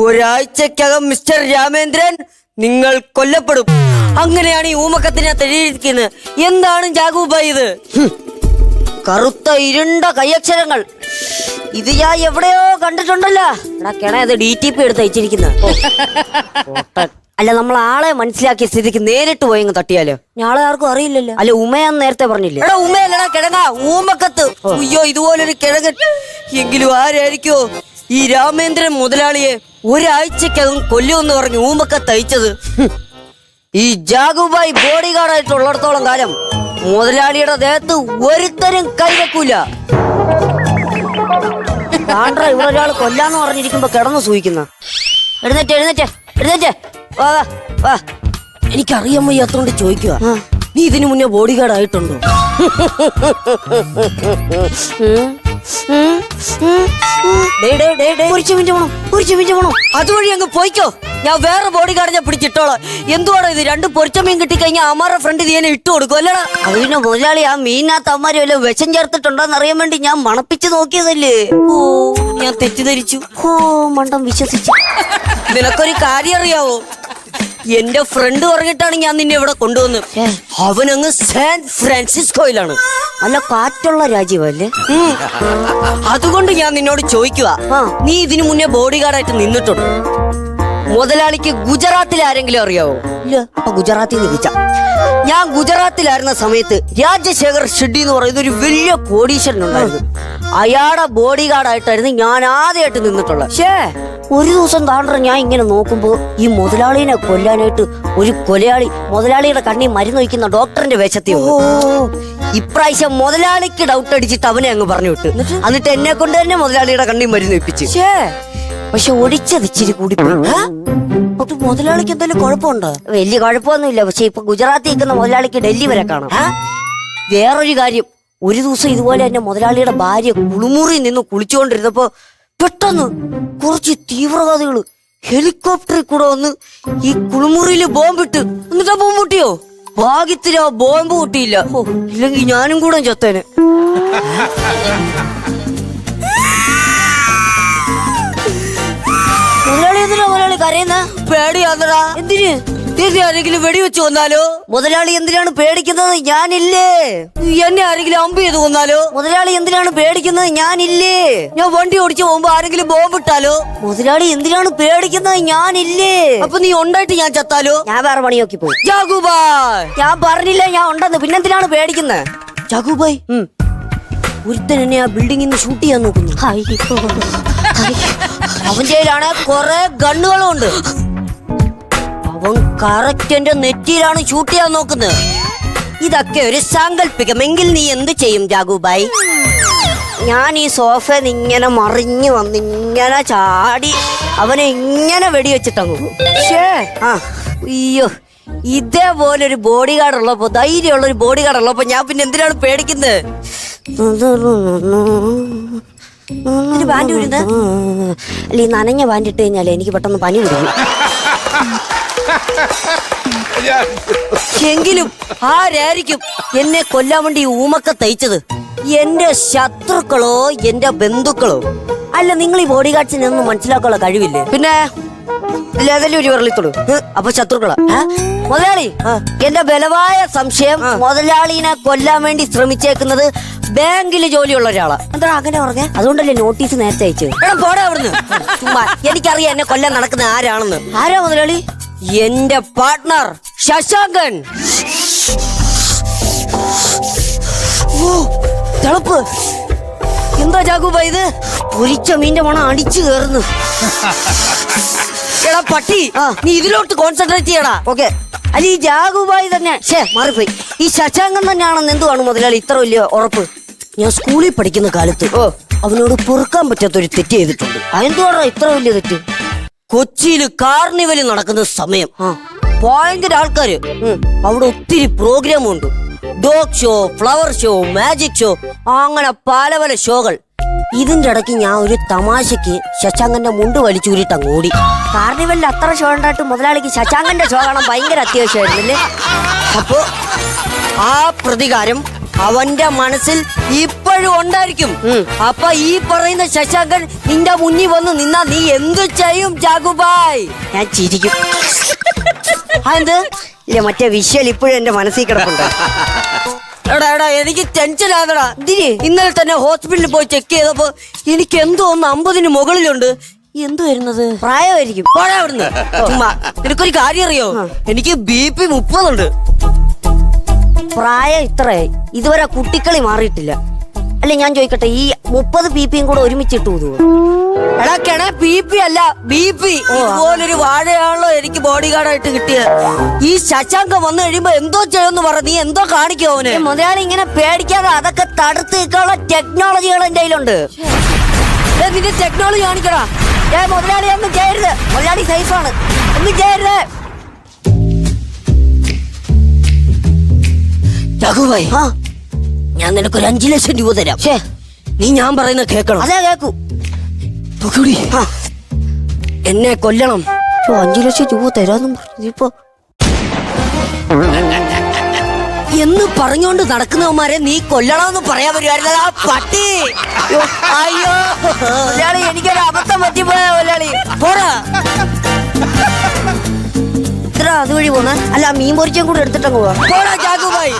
ഒരാഴ്ചക്കകം മിസ്റ്റർ രാമേന്ദ്രൻ നിങ്ങൾ കൊല്ലപ്പെടും. അങ്ങനെയാണ് ഈ ഊമക്കത്തിനകത്ത് എഴുതിയിരിക്കുന്നത്. എന്താണ് ജാഗുബായി ഇത്? കറുത്ത ഇരുണ്ട കൈയക്ഷരങ്ങൾ. ഇത് ഞാൻ എവിടെയോ കണ്ടിട്ടുണ്ടല്ലോ. എടാ കിണയത് DTP എടുത്ത് അയച്ചിരിക്കുന്നത്. അല്ല, നമ്മൾ ആളെ മനസ്സിലാക്കിയ സ്ഥിതിക്ക് നേരിട്ട് പോയെങ്കിൽ തട്ടിയാലോ? ഞാളെ ആർക്കും അറിയില്ലല്ലോ. അല്ല, ഉമയാന്ന് നേരത്തെ പറഞ്ഞില്ലേ? എടാ ഉമയല്ലടാ കിഴങ്ങ, ഊമക്കത്ത്. അയ്യോ, ഇതുപോലൊരു കിഴങ്ങൻ. എങ്കിലും ആരായിരിക്കോ ഈ രാമേന്ദ്രൻ മുതലാളിയെ ഒരാഴ്ചക്കകം കൊല്ലുമെന്ന് പറഞ്ഞ് ഊമക്കത്ത് അയച്ചത്? ഈ ജാഗുബായി ബോഡി ഗാർഡായിട്ടുള്ളിടത്തോളം കാലം മുതലാളിയുടെ ദേഹത്ത് ഒരുത്തരും കൈവെക്കൂല. താണ്ട്ര ഇവിടെ ഒരാൾ കൊല്ലാന്ന് പറഞ്ഞിരിക്കുമ്പോ കിടന്നു സൂഹിക്കുന്ന. എഴുന്നേറ്റ് എഴുന്നേറ്റ് എഴുന്നേറ്റ് വാ വാ. എനിക്കറിയാൻ വയ്യാത്തോണ്ട് ചോദിക്കുക, നീ ഇതിനു മുന്നേ ബോഡി ഗാർഡ് ആയിട്ടുണ്ടോ? അതുവഴി അങ്ങ് പോയിക്കോ. ഞാൻ വേറെ ബോഡി ഗാർഡിനെ പിടിച്ചിട്ടോളാം. എന്തുവാടോ ഇത്? 2 പൊരിച്ചമീൻ കിട്ടിക്കഴിഞ്ഞാൽ അമ്മാരുടെ ഫ്രണ്ട് ഇതിനെ ഇട്ട് കൊടുക്കും അല്ലടാ? അത് പിന്നെ മുതലാളി ആ മീനകത്ത് അമ്മാര് വല്ല വിഷം ചേർത്തിട്ടുണ്ടോന്ന് അറിയാൻ വേണ്ടി ഞാൻ മണപ്പിച്ച് നോക്കിയതല്ലേ. ഓ, ഞാൻ തെറ്റിദ്ധരിച്ചു. ഓ, മണ്ടം വിശ്വസിച്ചു. നിനക്കൊരു കാര്യം അറിയാവോ? എന്റെ ഫ്രണ്ട് പറഞ്ഞിട്ടാണ് ഞാൻ നിന്നെ ഇവിടെ കൊണ്ടുവന്ന്. അവനങ്ങ് സാൻ ഫ്രാൻസിസ്കോയിലാണ്. നല്ല കാറ്റുള്ള രാജ്യമല്ലേ? അതുകൊണ്ട് ഞാൻ നിന്നോട് ചോദിക്കുക, നീ ഇതിനു മുന്നേ ബോഡി ഗാർഡായിട്ട് നിന്നിട്ടുണ്ട്. മുതലാളിക്ക് ഗുജറാത്തിൽ ആരെങ്കിലും അറിയാവോ? ഇല്ല. അപ്പൊ ഗുജറാത്തിൽ നിൽച്ച ഞാൻ ഗുജറാത്തിലായിരുന്ന സമയത്ത് രാജശേഖർ ഷെഡ്ഡി എന്ന് പറയുന്ന ഒരു വലിയ കോടീശ്വരൻ ഉണ്ടായിരുന്നു. അയാളുടെ ബോഡി ഗാർഡായിട്ടായിരുന്നു ഞാൻ ആദ്യമായിട്ട് നിന്നിട്ടുള്ളത്. ഒരു ദിവസം താണ്ട്ര ഞാൻ ഇങ്ങനെ നോക്കുമ്പോ ഈ മുതലാളിനെ കൊല്ലാനായിട്ട് ഒരു കൊലയാളി മുതലാളിയുടെ കണ്ണി മരുന്ന് വയ്ക്കുന്ന ഡോക്ടറിന്റെ വേഷത്തിൽ. ഇപ്രാവശ്യം മുതലാളിക്ക് ഡൗട്ട് അടിച്ചിട്ട് അവനെ അങ്ങ് പറഞ്ഞു വിട്ടു. എന്നിട്ട് എന്നെ കൊണ്ട് തന്നെ മുതലാളിയുടെ കണ്ണി മരുന്ന് വെപ്പിച്ചു. പക്ഷെ ഒടിച്ചത് ഇച്ചിരി കൂടി. മുതലാളിക്ക് എന്തെങ്കിലും കുഴപ്പമുണ്ടോ? വലിയ കുഴപ്പമൊന്നുമില്ല. പക്ഷെ ഇപ്പൊ ഗുജറാത്തിൽ നിൽക്കുന്ന മുതലാളിക്ക് ഡൽഹി വരെ കാണാം. വേറൊരു കാര്യം, ഒരു ദിവസം ഇതുപോലെ തന്നെ മുതലാളിയുടെ ഭാര്യ കുളിമുറി നിന്ന് കുളിച്ചുകൊണ്ടിരുന്നപ്പോ പെട്ടെന്ന് കുറച്ച് തീവ്രവാദികള് ഹെലികോപ്റ്ററിൽ കൂടെ വന്ന് ഈ കുളിമുറിയില് ബോംബിട്ട്. എന്നിട്ടാ ബോംബ് പൊട്ടിയോ? ഭാഗ്യത്തില് ആ ബോംബ് പൊട്ടിയില്ല. ഇല്ലെങ്കിൽ ഞാനും കൂടെ ചത്തേന്. മുതലാളി എന്തിനാ മുതലാളി കരയുന്ന? പേടിയാന്നടാ. എന്തിന്? ആരെങ്കിലും വെടിവെച്ച് കൊന്നാലോ? മുതലാളി എന്തിനാണ് പേടിക്കുന്നത്? ഞാനില്ലേ. എന്നെ ആരെങ്കിലും അമ്പ് ചെയ്ത് കൊന്നാലോ? മുതലാളി എന്തിനാണ് പേടിക്കുന്നത്? ഞാനില്ലേ. ഞാൻ വണ്ടി ഓടിച്ചു പോകുമ്പോ ആരെങ്കിലും ബോംബിട്ടാലോ? മുതലാളി എന്തിനാണ് പേടിക്കുന്നത്? ഞാനില്ലേ. അപ്പൊ നീ ഉണ്ടായിട്ട് ഞാൻ ചത്താലോ? ഞാൻ വേറെ പണി നോക്കി പോയി. ജാഗുബായ്, ഞാൻ പറഞ്ഞില്ലേ ഞാൻ ഉണ്ടെന്ന്. പിന്നെന്തിനാണ് പേടിക്കുന്നത്? ജാഗുബായ്, ഒരുത്തൻ എന്നെ ആ ബിൽഡിംഗിൽ നിന്ന് ഷൂട്ട് ചെയ്യാൻ നോക്കുന്നു. അവന്റെ കയ്യിലാണ് കുറെ ഗണ്ണുകളും ഉണ്ട്. അവൻ കറക്റ്റ് എന്റെ നെറ്റിയിലാണ് ഷൂട്ട് ചെയ്യാൻ നോക്കുന്നത്. ഇതൊക്കെ ഒരു സാങ്കല്പികമെങ്കിൽ നീ എന്ത് ചെയ്യും ജാഗുബായി? ഞാൻ ഈ സോഫയിൽ ഇങ്ങനെ മറിഞ്ഞു വന്നിങ്ങനെ ചാടി അവനെ ഇങ്ങനെ വെടിവെച്ചിട്ടങ്ങ്. അയ്യോ, ഇതേപോലൊരു ബോഡി ഗാർഡ് ഉള്ളപ്പോ, ധൈര്യമുള്ളൊരു ബോഡി ഗാർഡ് ഉള്ളപ്പോ ഞാൻ പിന്നെ എന്തിനാണ് പേടിക്കുന്നത്? ബാൻഡ് അല്ല, ഈ നനഞ്ഞ ബാൻഡ് ഇട്ട് കഴിഞ്ഞാലേ എനിക്ക് പെട്ടെന്ന് പനി പിടിക്കും. എങ്കിലും ആരായിരിക്കും എന്നെ കൊല്ലാൻ വേണ്ടി ഊമക്ക തയ്ച്ചത്? എന്റെ ശത്രുക്കളോ എന്റെ ബന്ധുക്കളോ? അല്ല, നിങ്ങൾ ഈ ബോഡി ഗാർഡ്സിനൊന്നും മനസ്സിലാക്കാനുള്ള കഴിവില്ലേ? പിന്നെ ഏതെങ്കിലും ഒരു വിരളിത്തോളൂ. അപ്പൊ ശത്രുക്കളാ? മുതലാളി, എന്റെ ബലമായ സംശയം മുതലാളിനെ കൊല്ലാൻ വേണ്ടി ശ്രമിച്ചേക്കുന്നത് ബാങ്കില് ജോലിയുള്ള ഒരാളാ. എന്താ അങ്ങനെ പറഞ്ഞേ? അതുകൊണ്ടല്ലേ നോട്ടീസ് നേരത്തെ അയച്ചത്. പോടാ അവിടുന്ന്. എനിക്കറിയാം എന്നെ കൊല്ലാൻ നടക്കുന്ന ആരാണെന്ന്. ആരാ മുതലാളി? എന്റെ പാർട്ട്ണർ ശശാങ്കൻ. തിളപ്പ്. എന്താ ജാഗുബായി ഇത്? പൊരിച്ച മീന്റെ മണം അടിച്ചു കയറുന്നു. എടാ പട്ടി, നീ ഇതിലോട്ട് കോൺസെൻട്രേറ്റ് ചെയ്യടാ. ഓക്കെ. അല്ല, ഈ ജാഗുബായി തന്നെ മാറിപ്പോയി. ഈ ശശാങ്കൻ തന്നെയാണെന്ന് എന്തുവാണ് മുതലാളി ഇത്ര വലിയ ഉറപ്പ്? ഞാൻ സ്കൂളിൽ പഠിക്കുന്ന കാലത്ത് അവനോട് പൊറുക്കാൻ പറ്റാത്തൊരു തെറ്റ് ചെയ്തിട്ടുണ്ട്. അതെന്തുവാടാ ഇത്ര വലിയ തെറ്റ്? കൊച്ചിയില് കാർണിവല് നടക്കുന്ന സമയം ഭയങ്കര ആൾക്കാര്. അവിടെ ഒത്തിരി പ്രോഗ്രാമുണ്ട്. Dog show, flower show, magic show, അങ്ങനെ പല പല ഷോകൾ. ഇതിന്റെ ഇടയ്ക്ക് ഞാൻ ഒരു തമാശക്ക് ശശാങ്കന്റെ മുണ്ട് വലിച്ചൂരിട്ട് അങ്ങ് ഓടി. കാർണിവലിൽ അത്ര ഷോ ഉണ്ടായിട്ട് മുതലാളിക്ക് ശശാങ്കന്റെ ഷോ കാണാൻ ഭയങ്കര അത്യാവശ്യമായിരുന്നല്ലേ. അപ്പോ ആ പ്രതികാരം അവന്റെ മനസ്സിൽ ഇപ്പോഴും ഉണ്ടായിരിക്കും. അപ്പൊ ഈ പറയുന്ന ശശാങ്കൻ നിന്റെ മുന്നിൽ വന്ന് നിന്നാ നീ എന്തു ചെയ്യും ജാഗുബായ്? ഞാൻ ചിരിക്കും. എന്ത് ഇല്ല, മറ്റേ വിഷ്വൽ ഇപ്പോഴും എന്റെ മനസ്സിൽ കിടപ്പുണ്ട്. എടാ എനിക്ക് ടെൻഷൻ ആകടാ. ഇന്നലെ തന്നെ ഹോസ്പിറ്റലിൽ പോയി ചെക്ക് ചെയ്തപ്പോ എനിക്ക് എന്തോ ഒന്ന് 50-ന് മുകളിലുണ്ട്. എന്തു വരുന്നത്? പ്രായമായിരിക്കും. പോഴാവിടുന്ന് ചുമ്മാ. എനിക്കൊരു കാര്യം അറിയോ? എനിക്ക് BP 30 ഉണ്ട്. പ്രായം ഇത്രയായി, ഇതുവരെ കുട്ടിക്കളി മാറിയിട്ടില്ല. അല്ലെ ഞാൻ ചോദിക്കട്ടെ, ഈ 30 BP കൂടെ ഒരുമിച്ചിട്ട് ഊതുവോ? എടാ കിണ BP അല്ല BP. ഇതുപോലൊരു വാഴയാണല്ലോ എനിക്ക് ബോഡി ഗാർഡായിട്ട് കിട്ടിയത്. ഈ ശശാങ്ക വന്നു കഴിയുമ്പോ എന്തോ ചെയ്യുമെന്ന് പറ. നീ എന്തോ കാണിക്കോ അവന്? മുതലാളി ഇങ്ങനെ പേടിക്കാതെ അതൊക്കെ തടുത്ത് നിൽക്കാനുള്ള ടെക്നോളജികൾ എന്റെ കയ്യിലുണ്ട്. നിന്റെ ടെക്നോളജി കാണിക്കടാ. മുതലാളി ഒന്നും ചെയ്യരുത്. മുതലാളി സേഫാണ്, ഒന്നും ചെയ്യരുത്. രഘുഭായി, ഞാൻ നിനക്കൊരു 5 ലക്ഷം രൂപ തരാം. നീ ഞാൻ പറയുന്നത് കേൾക്കണം. അതെ കേക്കൂ. എന്നെ കൊല്ലണം. 5 ലക്ഷം രൂപ തരാന്നും പറഞ്ഞിപ്പോ എന്ന് പറഞ്ഞോണ്ട് നടക്കുന്നവന്മാരെ നീ കൊല്ലണമെന്ന് പറയാൻ വരുമായിരുന്ന ആ പട്ടി. അയ്യോ മുതലാളി, എനിക്കൊരു അബദ്ധം പറ്റിപ്പോയ മുതലാളി. പോടാ. ഇത്ര അതുവഴി പോന്ന അല്ല, മീൻ പൊരിച്ചും കൂടെ എടുത്തിട്ടങ്ങ് പോവാ. പോടാ ജാഗുഭായി.